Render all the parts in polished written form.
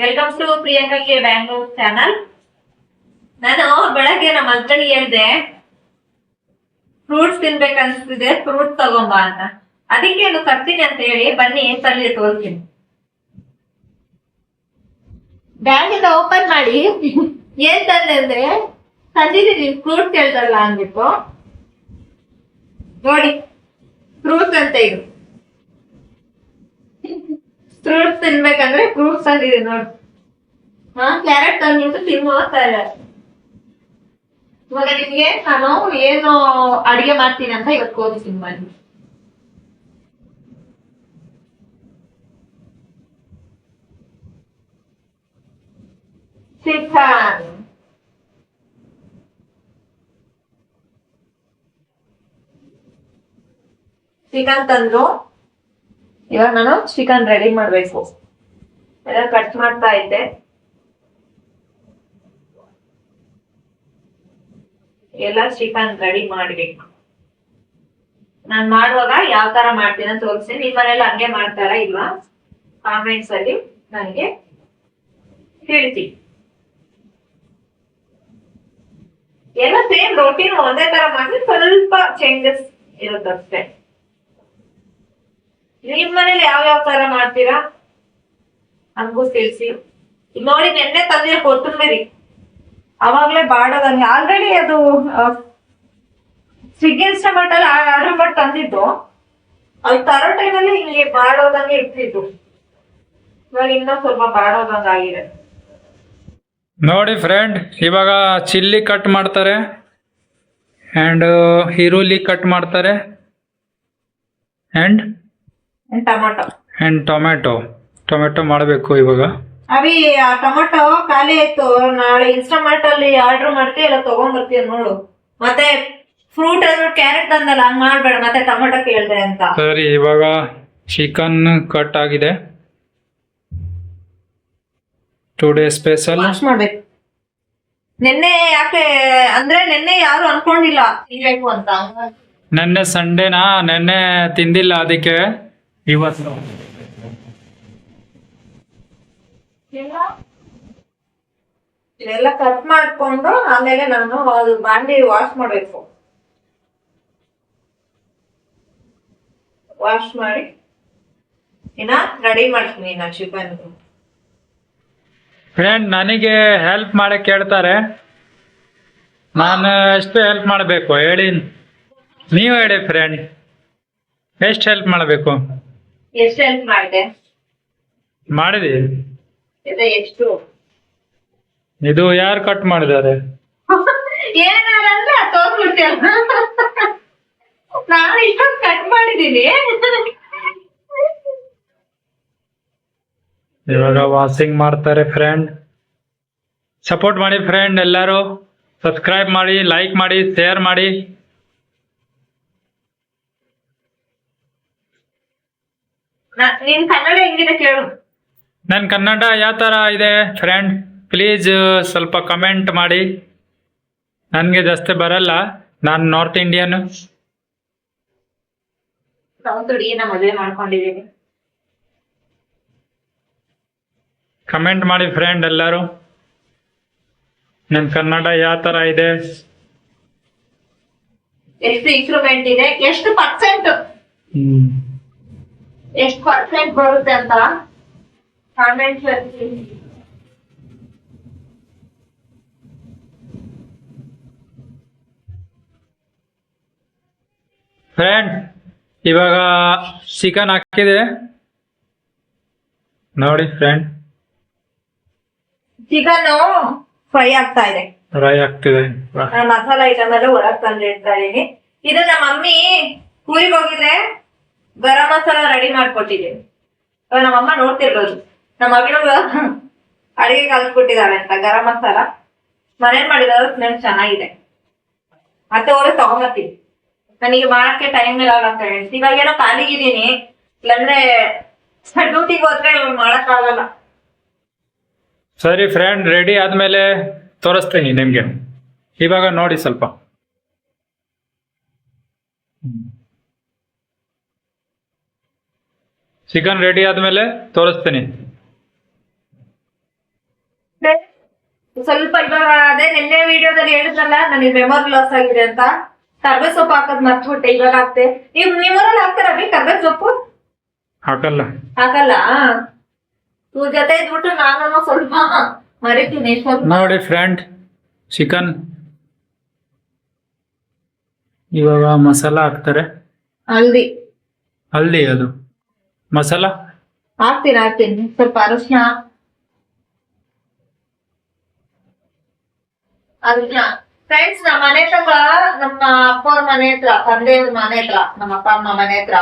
Welcome to Priyanka K Bangalore channel. ನಾನು ಬೆಳಗ್ಗೆ ನಮ್ಮ ಹಸ್ಬೆಂಡ್ ಹೇಳ್ದೆ ಫ್ರೂಟ್ಸ್ ತಿನ್ಬೇಕನ್ಸ್ತಿದೆ, ಫ್ರೂಟ್ಸ್ ತಗೊಂಬ ಅಂತ. ಅದಕ್ಕೆ ತರ್ತೀನಿ ಅಂತ ಹೇಳಿ ಬನ್ನಿ ತಲ್ಲಿ ತೋರಿಸ್ತೀನಿ. ಬ್ಯಾಗ್ ಇಂದ ಓಪನ್ ಮಾಡಿ ಏನ್ ತಂದೆ ಅಂದ್ರೆ ತಂದಿದ್ದೀನಿ ಫ್ರೂಟ್ಸ್ ಹೇಳ್ತಾರಲ್ಲ ಅಂದ್ಬಿಟ್ಟು ನೋಡಿ, ಫ್ರೂಟ್ಸ್ ಅಂತ ಇದು. ಫ್ರೂಟ್ಸ್ ತಿನ್ಬೇಕಂದ್ರೆ ಫ್ರೂಟ್ಸ್ ತಂದಿದೆ ನೋಡಿ. ಕ್ಯಾರೆಟ್ ತಂದ್ಬಿಟ್ಟು ತಿನ್ನುತ್ತಾರೆ. ಇವಾಗ ನಿಮ್ಗೆ ನಾನು ಏನು ಅಡಿಗೆ ಮಾಡ್ತೀನಿ ಅಂತ ಇವತ್ತು ತೋರಿಸ್ತೀನಿ ಬನ್ನಿ. ಚಿಕನ್ ಚಿಕನ್ ತಂದ್ರು. ಇವಾಗ ನಾನು ಚಿಕನ್ ರೆಡಿ ಮಾಡ್ಬೇಕು. ಎಲ್ಲ ಕಟ್ ಮಾಡ್ತಾ ಇದ್ದೆ. ಎಲ್ಲ ಚಿಕನ್ ರೆಡಿ ಮಾಡ್ಬೇಕು. ನಾನ್ ಮಾಡುವಾಗ ಯಾವ ತರ ಮಾಡ್ತೀನಿ ಅಂತ ತೋರಿಸ್ತೀನಿ. ನಿಮ್ ಮನೇಲಿ ಹಂಗೆ ಮಾಡ್ತಾರ ಇಲ್ವಾ ಕಾಮೆಂಟ್ಸ್ ಅಲ್ಲಿ ನನಗೆ ಹೇಳ್ತೀನಿ. ಎಲ್ಲ ಸೇಮ್ ರೋಟಿನ್ ಒಂದೇ ತರ ಮಾಡಿ ಸ್ವಲ್ಪ ಚೇಂಜಸ್ ಇರುತ್ತಷ್ಟೇ. ನಿಮ್ ಮನೇಲಿ ಯಾವ ತರ ಮಾಡ್ತೀರಾ ನನ್ಗೂ ತಿಳಿಸಿ. ನೋಡಿ, ನೆನ್ನೆ ತಂದಿರೋ ಕೊತ್ತಂಬರಿ ಅವಾಗ್ಲೇ ಬಾಡೋದಂಗೆ ಆಲ್ರೆಡಿ ಅದು ಸ್ವಿಗ್ಗಿ ಇನ್ಸ್ಟಾಮಾರ್ಟ್ ಅಲ್ಲಿ ಆರ್ಡರ್ ಮಾಡಿ ತಂದಿದ್ದು. ಅದು ತರೋ ಟೈಮಲ್ಲಿ ಇಲ್ಲಿ ಬಾಡೋದಂಗೆ ಇಟ್ಟಿದ್ದು. ಇವಾಗ ಇನ್ನೂ ಸ್ವಲ್ಪ ಬಾಡೋದಂಗ ಆಗಿದೆ. ನೋಡಿ ಫ್ರೆಂಡ್, ಇವಾಗ ಚಿಲ್ಲಿ ಕಟ್ ಮಾಡ್ತಾರೆ ಆ್ಯಂಡ್ ಈರುಳ್ಳಿ ಕಟ್ ಮಾಡ್ತಾರೆ ಆ್ಯಂಡ್ ಟೊಮೆಟೊ ಮಾಡಬೇಕು ಇವಾಗ. ಅವಿ ಟೊಮೆಟೊ ಖಾಲಿ ಆಯ್ತು. ನಾಳೆ ಇನ್ಸ್ಟಾಮಾರ್ಟ್ ಅಲ್ಲಿ ಆರ್ಡರ್ ಮಾಡ್ತೀವಿ, ಎಲ್ಲ ತಗೊಂಡ್ಬರ್ತೀವಿ ನೋಡು. ಮತ್ತೆ ಫ್ರೂಟ್ ಕ್ಯಾರೆಟ್ ಅಂದಲ್ಲ, ಹಂಗ್ ಮಾಡ್ಬೇಡ ಮತ್ತೆ ಟೊಮೆಟೊ ಕೇಳ್ದೆ ಅಂತ. ಸರಿ, ಇವಾಗ ಚಿಕನ್ ಕಟ್ ಆಗಿದೆ. ಟುಡೇ ಸ್ಪೆಷಲ್ ವಾಶ್ ಮಾಡ್ಬೇಕು. ನಿನ್ನೆ ಯಾಕೆ ಅಂದ್ರೆ ನಿನ್ನೆ ಯಾರು ಅನ್ಕೊಂಡಿಲ್ಲ ತಿನ್ಬೇಕು ಅಂತ. ನೆನ್ನೆ ಸಂಡೇನಾ, ನೆನ್ನೆ ತಿಂದಿಲ್ಲ, ಅದಕ್ಕೆ ಇವತ್ತು ಇದೆಲ್ಲ ಕಟ್ ಮಾಡ್ಕೊಂಡು ಆಮೇಲೆ ನಾನು ಅದು ಬಾಂಡಿ ವಾಶ್ ಮಾಡ್ಬೇಕು. ವಾಶ್ ಮಾಡಿ ಇನ್ನ ರೆಡಿ ಮಾಡ್ತೀನಿ ನಾ ಚಿಕನ್. ಫ್ರೆಂಡ್ ನನಗೆ ಹೆಲ್ಪ್ ಮಾಡಕ್ಕೆ ಕೇಳ್ತಾರೆ. ನಾನು ಎಷ್ಟು ಹೆಲ್ಪ್ ಮಾಡಬೇಕು ಹೇಳಿ, ನೀವು ಹೇಳಿ ಫ್ರೆಂಡ್, ಎಷ್ಟು ಹೆಲ್ಪ್ ಮಾಡಬೇಕು? ಎಷ್ಟು ಹೆಲ್ಪ್ ಮಾಡಿದೆ? ಮಾಡಿದಿ. ಎಷ್ಟು? ಇದು ಯಾರು ಕಟ್ ಮಾಡಿದ್ದಾರೆ? ಏನಾರಂದ್ರೆ ತೋರ್ಬಿಡ್ತೇವ. ನಾನು ಇಷ್ಟೊಂದು ಕಟ್ ಮಾಡಿದೀನಿ. ಇವಾಗ ವಾಷಿಂಗ್ ಮಾಡ್ತಾರೆ ಫ್ರೆಂಡ್. ಸಪೋರ್ಟ್ ಮಾಡಿ ಫ್ರೆಂಡ್, ಎಲ್ಲರೂ ಸಬ್ಸ್ಕ್ರೈಬ್ ಮಾಡಿ, ಲೈಕ್ ಮಾಡಿ, ಶೇರ್ ಮಾಡಿ. ನಿನ್ ಕನ್ನಡ ಹೆಂಗಿದೆ ಕೇಳು. ನನ್ನ ಕನ್ನಡ ಯಾವ ಥರ ಇದೆ ಫ್ರೆಂಡ್, ಪ್ಲೀಸ್ ಸ್ವಲ್ಪ ಕಮೆಂಟ್ ಮಾಡಿ. ನನಗೆ ಜಾಸ್ತಿ ಬರಲ್ಲ, ನಾನು ನಾರ್ತ್ ಇಂಡಿಯನ್. ಸೌತ್ ಹುಡುಗಿನ ಮದುವೆ ಮಾಡ್ಕೊಂಡಿದೀನಿ. ಕಮೆಂಟ್ ಮಾಡಿ ಫ್ರೆಂಡ್ ಎಲ್ಲರೂ, ನನ್ನ ಕನ್ನಡ ಯಾವ ಥರ ಇದೆ, ಎಷ್ಟು ಇಂಪ್ರೂವ್ಮೆಂಟ್ ಇದೆ, ಎಷ್ಟು ಪರ್ಸೆಂಟ್ ಬರುತ್ತೆ ಅಂತ ಕಾಮೆಂಟ್. ಫ್ರೆಂಡ್ ಇವಾಗ ಚಿಕನ್ ಹಾಕಿದೆ ನೋಡಿ ಫ್ರೆಂಡ್. ಚಿಕನ್ ಫ್ರೈ ಆಗ್ತಾ ಇದೆ. ಫ್ರೈ ಆಗ್ತಿದೆ. ಮಸಾಲ ಐಟಮ್ ಎಲ್ಲ ಹೊರಗ್ ತಂದಿಡ್ತಾ ಇದೀನಿ. ಇದು ನಮ್ಮ ಮಮ್ಮಿ ಊರಿಗೆ ಹೋಗಿದ್ರೆ ಗರಂ ಮಸಾಲ ರೆಡಿ ಮಾಡ್ಕೊಟ್ಟಿದ್ದೀನಿ. ನಮ್ಮಮ್ಮ ನೋಡ್ತಿರ್ಬೋದು, ನಮ್ಮ ಮಗಳು ಅಡಿಗೆ ಕಲ್ಸ್ಬಿಟ್ಟಿದ್ದಾಳೆ ಅಂತ ಗರಂ ಮಸಾಲ. ಮನೇಲಿ ಮಾಡಿರೋದು ಸ್ಮೆಲ್ ಚೆನ್ನಾಗಿದೆ. ಮತ್ತೆ ಹೋಗಿ ತಗೊಂಬರ್ತೀನಿ. ನನಗೆ ಮಾಡಕ್ಕೆ ಟೈಮ್ ಇರಲ್ಲ ಅಂತ ಹೇಳ್ತೀನಿ. ಇವಾಗ ಏನೋ ಖಾಲಿಗಿದ್ದೀನಿ, ಇಲ್ಲಾಂದ್ರೆ ಡ್ಯೂಟಿಗೆ ಹೋದ್ರೆ ಮಾಡಕ್ ಆಗಲ್ಲ. ಸರಿ ಫ್ರೆಂಡ್, ರೆಡಿ ಆದ್ಮೇಲೆ ತೋರಿಸ್ತೀನಿ ನಿಮ್ಗೆ. ಇವಾಗ ನೋಡಿ ಸ್ವಲ್ಪ. ಚಿಕನ್ ರೆಡಿ ಆದ್ಮೇಲೆ ತೋರಿಸ್ತೀನಿ. ಸ್ವಲ್ಪ ಇವಾಗ ಅದೇ ನಿನ್ನೆ ವಿಡಿಯೋದಲ್ಲಿ ಹೇಳಿದ್ನಲ್ಲ ನನಗೆ ಮೆಮೊರಿ ಲಾಸ್ ಆಗಿದೆ ಅಂತ. ಕರ್ಬೇ ಸೊಪ್ಪು ಹಾಕೋದ್ ಮರ್ತ್ಬಿಟ್ಟೆ, ಇವಾಗ ಹಾಕ್ತೆ. ನಿಮ್ಮೂರಲ್ಲಿ ಹಾಕ್ತಾರ ಅಭಿ ಕರ್ಬೇ ಸೊಪ್ಪು? ಹಾಕಲ್ಲ. ಹಾಕಲ್ಲ. ಇವ್ರ ಜೊತೆ ಇದ್ಬಿಟ್ಟು ನಾನು ಸ್ವಲ್ಪ ಮರಿತೀನಿ. ನೋಡಿ ಫ್ರೆಂಡ್, ಚಿಕನ್ ಇವಾಗ ಮಸಾಲ ಹಾಕ್ತಾರೆ. ಹಲ್ದಿ ಅದು ಮಸಾಲ ಹಾಕ್ತೀನಿ ಸ್ವಲ್ಪ ಅರಶಿನ. ಫ್ರೆಂಡ್ಸ್, ನಮ್ಮ ಮನೆ ಹತ್ರ, ನಮ್ಮ ಅಪ್ಪ ಅವ್ರ ಮನೆ ಹತ್ರ, ತಂದೆಯವ್ರ ಮನೆ ಹತ್ರ, ನಮ್ಮ ಅಪ್ಪ ಅಮ್ಮ ಮನೆ ಹತ್ರ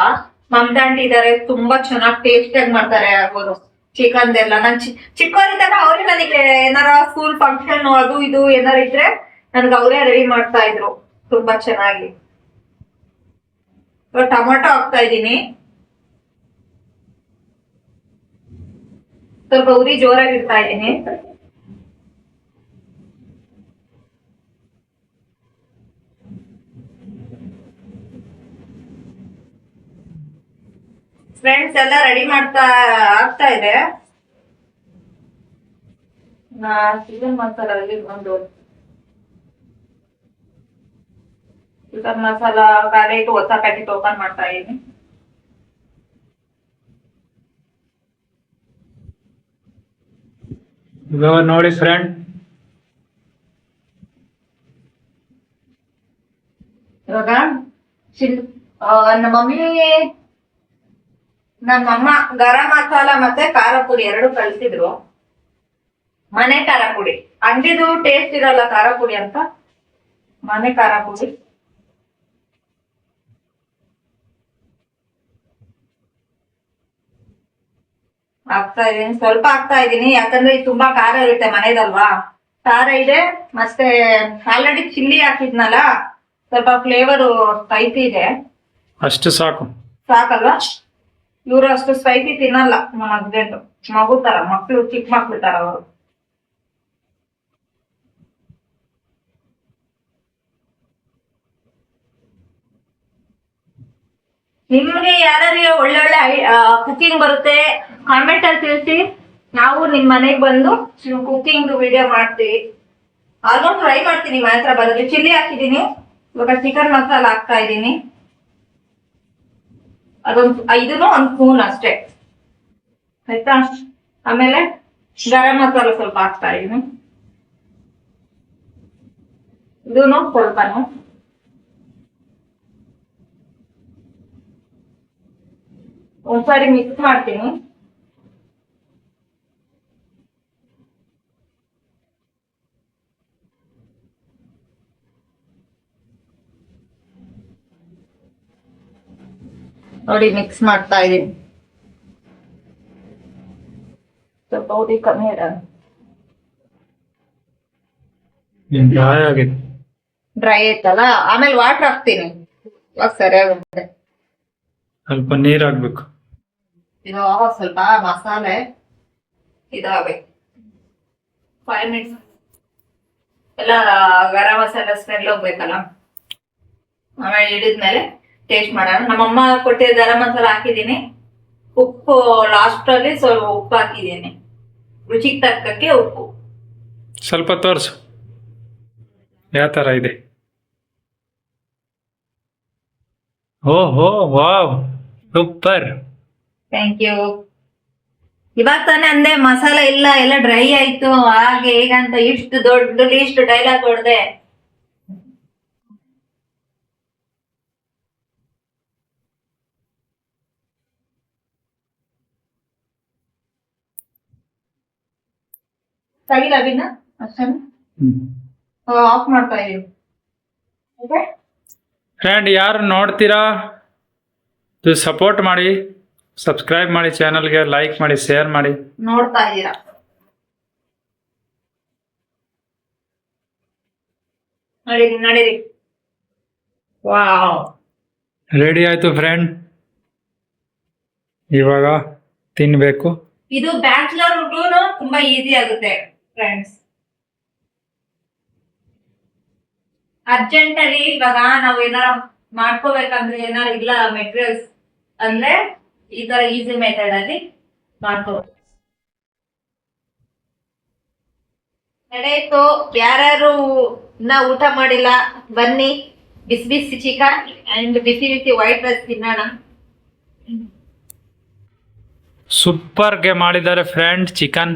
ಮಮ್ದಾಂಟಿ ಇದಾರೆ. ತುಂಬಾ ಚೆನ್ನಾಗಿ ಟೇಸ್ಟ್ ಆಗಿ ಮಾಡ್ತಾರೆ ಅವರು ಚಿಕನ್ದೆಲ್ಲ. ನಾನ್ ಚಿಕ್ಕವರಿದ್ದಾಗ ಅವ್ರೇ ನನಗೆ ಏನಾರ ಸ್ಕೂಲ್ ಫಂಕ್ಷನ್ ಅದು ಇದು ಏನಾರ ಇದ್ರೆ ನನ್ಗೆ ಅವರೇ ರೆಡಿ ಮಾಡ್ತಾ ಇದ್ರು ತುಂಬಾ ಚೆನ್ನಾಗಿ. ಟೊಮೊಟೊ ಹಾಕ್ತಾ ಇದ್ದೀನಿ. ಸ್ವಲ್ಪ ಉರಿ ಜೋರಾಗಿ ಇಡ್ತಾ ಇದ್ದೀನಿ. ಫ್ರೆಂಡ್ಸ್ ಎಲ್ಲ ರೆಡಿ ಆಗ್ತಾ ಇದೆ. ಚಿಕನ್ ಮಸಾಲ ಒಂದು ಚಿಕನ್ ಮಸಾಲ ಖಾಲಿ ಇಟ್ಟು ಹೊಸ ಪ್ಯಾಕೆಟ್ ಓಪನ್ ಮಾಡ್ತಾ ಇದ್ದೀನಿ. ಇವಾಗ ನೋಡಿ ಫ್ರೆಂಡ್, ಇವಾಗ ನಮ್ಮಮ್ಮ ಗರಂ ಮಸಾಲ ಮತ್ತೆ ಖಾರ ಪುಡಿ ಎರಡು ಕಳ್ಸಿದ್ರು. ಮನೆ ಖಾರ ಪುಡಿ, ಅಂಗಡಿದು ಟೇಸ್ಟ್ ಇರಲ್ಲ ಖಾರ ಪುಡಿ ಅಂತ, ಮನೆ ಖಾರ ಪುಡಿ. ಹಾಕ್ತಾ ಇದೀನಿ, ಸ್ವಲ್ಪ ಹಾಕ್ತಾ ಇದೀನಿ, ಯಾಕಂದ್ರೆ ಇದು ತುಂಬಾ ಖಾರ ಇರುತ್ತೆ ಮನೆದಲ್ವಾ. ಖಾರ ಇದೆ, ಮತ್ತೆ ಆಲ್ರೆಡಿ ಚಿಲ್ಲಿ ಹಾಕಿದ್ನಲ್ಲ, ಸ್ವಲ್ಪ ಫ್ಲೇವರ್ ಸ್ಪೈಸಿ ಇದೆ. ಅಷ್ಟು ಸಾಕಲ್ವಾ? ಇವ್ರು ಅಷ್ಟು ಸ್ಪೈಸಿ ತಿನ್ನಲ್ಲ. ನಮ್ಮ ಹಸ್ಬೆಂಡ್ ಮಗು ತರ, ಚಿಕ್ಕ ಮಕ್ಳು ತರ ಅವರು. ನಿಮ್ಗೆ ಯಾರಿಗೆ ಒಳ್ಳೊಳ್ಳೆ ಕುಕಿಂಗ್ ಬರುತ್ತೆ ಕಾಮೆಂಟ್ ಅಲ್ಲಿ ತಿಳಿಸಿ. ನಾವು ನಿಮ್ ಮನೆಗ್ ಬಂದು ಕುಕಿಂಗ್ ವಿಡಿಯೋ ಮಾಡ್ತೀವಿ. ಆಲ್ಮೋಸ್ಟ್ ಟ್ರೈ ಮಾಡ್ತೀನಿ ಮನೆ ಹತ್ರ ಬರೋದು. ಚಿಲ್ಲಿ ಹಾಕಿದೀನಿ, ಇವಾಗ ಚಿಕನ್ ಮಸಾಲ ಹಾಕ್ತಾ ಇದ್ದೀನಿ. ಇದನ್ನು ಒಂದು ಸ್ಪೂನ್ ಅಷ್ಟೇ, ಆಯ್ತಾ? ಆಮೇಲೆ ಗರಂ ಮಸಾಲ ಸ್ವಲ್ಪ ಹಾಕ್ತಾ ಇದೀನಿ, ಇದನ್ನು ಸ್ವಲ್ಪನು. ಒಂದ್ಸಾರಿ ಮಿಕ್ಸ್ ಮಾಡ್ತೀನಿ. ನೋಡಿ ಮಿಕ್ಸ್ ಮಾಡ್ತಾ ಇದೀನಿ. ಸ್ವಲ್ಪ ಉರಿ ಕಮ್ಮಿ ಡ್ರೈ ಆಯ್ತಲ್ಲ, ಆಮೇಲೆ ವಾಟರ್ ಹಾಕ್ತೀನಿ. ಇವಾಗ ಸರಿಯಾಗುತ್ತೆ. ಸ್ವಲ್ಪ ನೀರ್ ಹಾಕ್ಬೇಕು. ಇದು ಸ್ವಲ್ಪ ಮಸಾಲೆ ಇದಾಗಬೇಕು. 5 ಮಿನಿಟ್ಸ್ ಎಲ್ಲ ಗರಂ ಮಸಾಲೆ ಸ್ಮೆಲ್ ಹೋಗ್ಬೇಕಲ್ಲ. ಆಮೇಲೆ ಹಿಡಿದ್ಮೇಲೆ ಟೇಸ್ಟ್ ಮಾಡೋಣ. ನಮ್ಮಮ್ಮ ಕೊಟ್ಟಿದ್ದ ಗರಂ ಮಸಾಲ ಹಾಕಿದೀನಿ. ಉಪ್ಪು ಲಾಸ್ಟ್ ಅಲ್ಲಿ ಸ್ವಲ್ಪ ಉಪ್ಪು ಹಾಕಿದೀನಿ, ರುಚಿಗೆ ತಕ್ಕಕ್ಕೆ ಉಪ್ಪು. ಸ್ವಲ್ಪ ತೋರ್ಸು ಯಾವ ತರ ಇದೆ. ಓಹೋ ವಾವ್, ಸೂಪರ್. Thank you. ಇವಾಗ ತಾನೇ ಅಂದೆ ಮಸಾಲ ಇಲ್ಲ, ಎಲ್ಲ ಡ್ರೈ ಆಯ್ತು ಹಾಗೆ ಹೇಗಂತ ಇಷ್ಟು ದೊಡ್ಡ ಲಿಸ್ಟ್ ಡೈಲಾಗ್ ಹೊಡೆದೆ. ಸರಿಲ್ಲ ಅಭಿನ ಅಷ್ಟೇ ಆಫ್ ಮಾಡ್ತಾ ಇದೀವಿ. ಫ್ರೆಂಡ್, ಯಾರು ನೋಡ್ತೀರಾ ಸಪೋರ್ಟ್ ಮಾಡಿ, ಸಬ್ಸ್ಕ್ರೈಬ್ ಮಾಡಿ, ಚಾನಲ್ಗೆ ಲೈಕ್ ಮಾಡಿ, ಶೇರ್ ಮಾಡಿ. ನೋಡ್ತಾ ಇದ್ದೀರಾ ನಡೀರಿ. ವಾವ್, ರೆಡಿ ಆಯ್ತು ಫ್ರೆಂಡ್. ಇವಾಗ ತಿನ್ಬೇಕು. ಇದು ಬ್ಯಾಚುಲರ್ ಹುಡುಗರು ತುಂಬಾ ಈಸಿ ಆಗುತ್ತೆ ಫ್ರೆಂಡ್ಸ್. ಅರ್ಜೆಂಟ್ ಅಲ್ಲಿ ಇವಾಗ ನಾವು ಏನಾರ ಮಾಡ್ಕೋಬೇಕಂದ್ರೆ ಏನಾರ ಇಲ್ಲ ಮೆಟೀರಿಯಲ್ಸ್ ಅಂದ್ರೆ ಈ ತರ ಈಸಿ ಮೆಥಡ್ ಅಲ್ಲಿ ಮಾಡ್ಕೋಬೇಕು. ನಡೆಯಿತು. ಯಾರು ಇನ್ನ ಊಟ ಮಾಡಿಲ್ಲ ಬನ್ನಿ, ಬಿಸಿ ಬಿಸಿ ಚಿಕನ್ ಅಂಡ್ ಬಿಸಿ ಬಿಸಿ ವೈಟ್ ರೈಸ್ ತಿನ್ನೋಣ. ಸೂಪರ್ಗೆ ಮಾಡಿದ್ದಾರೆ ಫ್ರೆಂಡ್ ಚಿಕನ್.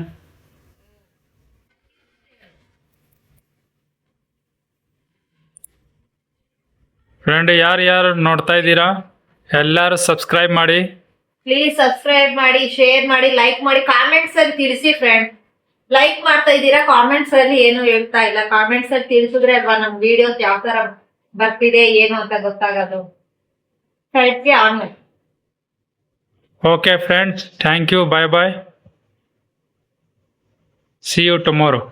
ಫ್ರೆಂಡ್ ಯಾರು ನೋಡ್ತಾ ಇದ್ದೀರಾ ಎಲ್ಲರೂ ಸಬ್ಸ್ಕ್ರೈಬ್ ಮಾಡಿ. ಪ್ಲೀಸ್ ಸಬ್ಸ್ಕ್ರೈಬ್ ಮಾಡಿ, ಶೇರ್ ಮಾಡಿ, ಲೈಕ್ ಮಾಡಿ, ಕಾಮೆಂಟ್ಸ್ ಅಲ್ಲಿ ತಿಳಿಸಿ ಫ್ರೆಂಡ್. ಲೈಕ್ ಮಾಡ್ತಾ ಇದ್ದೀರಾ, ಕಾಮೆಂಟ್ಸ್ ಅಲ್ಲಿ ಏನು ಹೇಳ್ತಾ ಇಲ್ಲ. ಕಾಮೆಂಟ್ಸ್ ಅಲ್ಲಿ ತಿಳಿಸಿದ್ರೆ ಅಲ್ವಾ ನಮ್ ವಿಡಿಯೋಸ್ ಯಾವ ತರ ಬರ್ತಿದೆ ಏನು ಅಂತ ಗೊತ್ತಾಗೋದು. ಸೈಡ್ಗೆ ಆನ್ ಮಾಡಿ. Okay friends, thank you, bye bye. See you tomorrow.